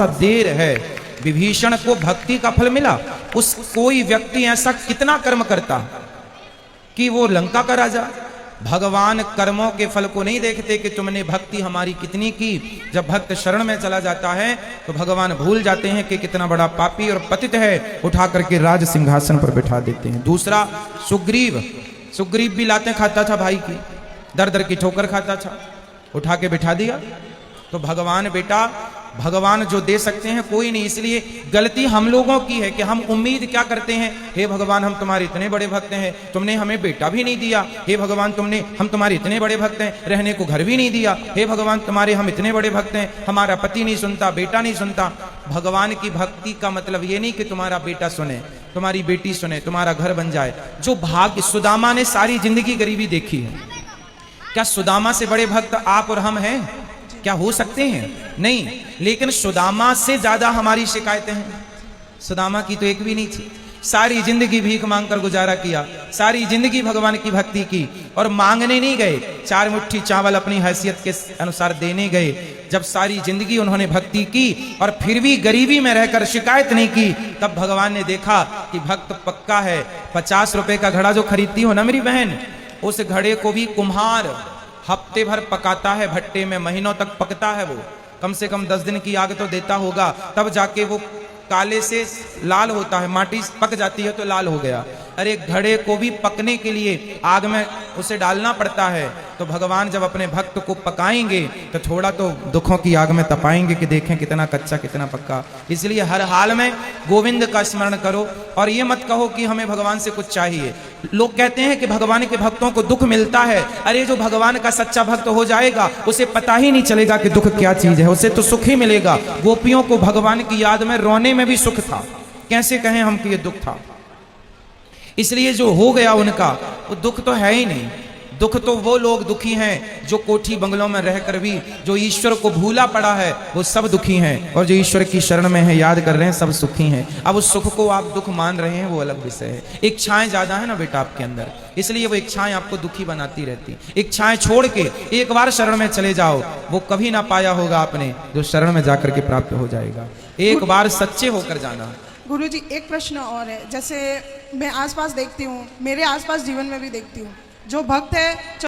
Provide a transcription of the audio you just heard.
सा देर है। विभीषण को भक्ति का फल मिला। उस कोई व्यक्ति ऐसा कितना कर्म करता कि वो लंका का राजा। भगवान कर्मों के फल को नहीं देखते कि तुमने भक्ति हमारी कितनी की। जब भक्त शरण में चला जाता है तो भगवान भूल जाते हैं कि कितना बड़ा पापी और पतित है, उठा करके राज सिंहासन पर बिठा देते हैं। दूसरा सुग्रीव, सुग्रीव भी लाते खाता था भाई की, दर दर की ठोकर खाता था, उठा के बिठा दिया। तो भगवान बेटा, भगवान जो दे सकते हैं कोई नहीं, इसलिए गलती हम लोगों की है कि हम उम्मीद क्या करते हैं, हे भगवान हम तुम्हारे इतने बड़े भक्त हैं, तुमने हमें बेटा भी नहीं दिया। हे भगवान हम तुम्हारे इतने बड़े भक्त हैं, रहने को घर भी नहीं दिया। हे भगवान तुम्हारे हम इतने बड़े भक्त हैं, हमारा पति नहीं सुनता, बेटा नहीं सुनता। भगवान की भक्ति का मतलब ये नहीं कि तुम्हारा बेटा सुने, तुम्हारी बेटी सुने, तुम्हारा घर बन जाए। जो भाग्य, सुदामा ने सारी जिंदगी गरीबी देखी है। क्या सुदामा से बड़े भक्त आप और हम हैं? क्या हो सकते हैं? नहीं। लेकिन सुदामा से ज्यादा हमारी शिकायतें हैं। सुदामा की तो एक भी नहीं थी। सारी जिंदगी भीख मांगकर गुजारा किया, सारी जिंदगी भगवान की भक्ति की, और मांगने नहीं गए, 4 मुट्ठी चावल अपनी हैसियत के अनुसार देने गए। जब सारी जिंदगी उन्होंने भक्ति की और फिर भी गरीबी में रहकर शिकायत नहीं की, तब भगवान ने देखा कि भक्त पक्का है। 50 रुपए का घड़ा जो खरीदती हो ना मेरी बहन, उस घड़े को भी कुम्हार हफ्ते भर पकाता है भट्टे में, महीनों तक पकता है वो, कम से कम 10 दिन की आग तो देता होगा, तब जाके वो काले से लाल होता है। माटी पक जाती है तो लाल हो गया। अरे घड़े को भी पकने के लिए आग में उसे डालना पड़ता है। तो भगवान जब अपने भक्त को पकाएंगे तो थोड़ा तो दुखों की आग में तपाएंगे कि देखें कितना कच्चा कितना पक्का। इसलिए हर हाल में गोविंद का स्मरण करो और ये मत कहो कि हमें भगवान से कुछ चाहिए। लोग कहते हैं कि भगवान के भक्तों को दुख मिलता है। अरे जो भगवान का सच्चा भक्त हो जाएगा उसे पता ही नहीं चलेगा कि दुख क्या चीज है, उसे तो सुख ही मिलेगा। गोपियों को भगवान की याद में रोने में भी सुख था, कैसे कहें हम कि ये दुख था। इसलिए जो हो गया उनका, वो दुख तो है ही नहीं। दुख तो वो लोग दुखी हैं जो कोठी बंगलों में रहकर भी जो ईश्वर को भूला पड़ा है, वो सब दुखी हैं, और जो ईश्वर की शरण में है, याद कर रहे हैं, सब सुखी हैं। अब उस सुख को आप दुख मान रहे हैं, वो अलग विषय है। इच्छाएं ज्यादा है ना बेटा आपके अंदर, इसलिए वो इच्छाएं आपको दुखी बनाती रहती। इच्छाएं छोड़ के एक बार शरण में चले जाओ, वो कभी ना पाया होगा आपने जो शरण में जाकर के प्राप्त हो जाएगा। एक बार सच्चे होकर जाना। गुरुजी एक प्रश्न और है, जैसे मैं आसपास देखती हूँ, मेरे आसपास जीवन में भी देखती हूँ, जो भक्त है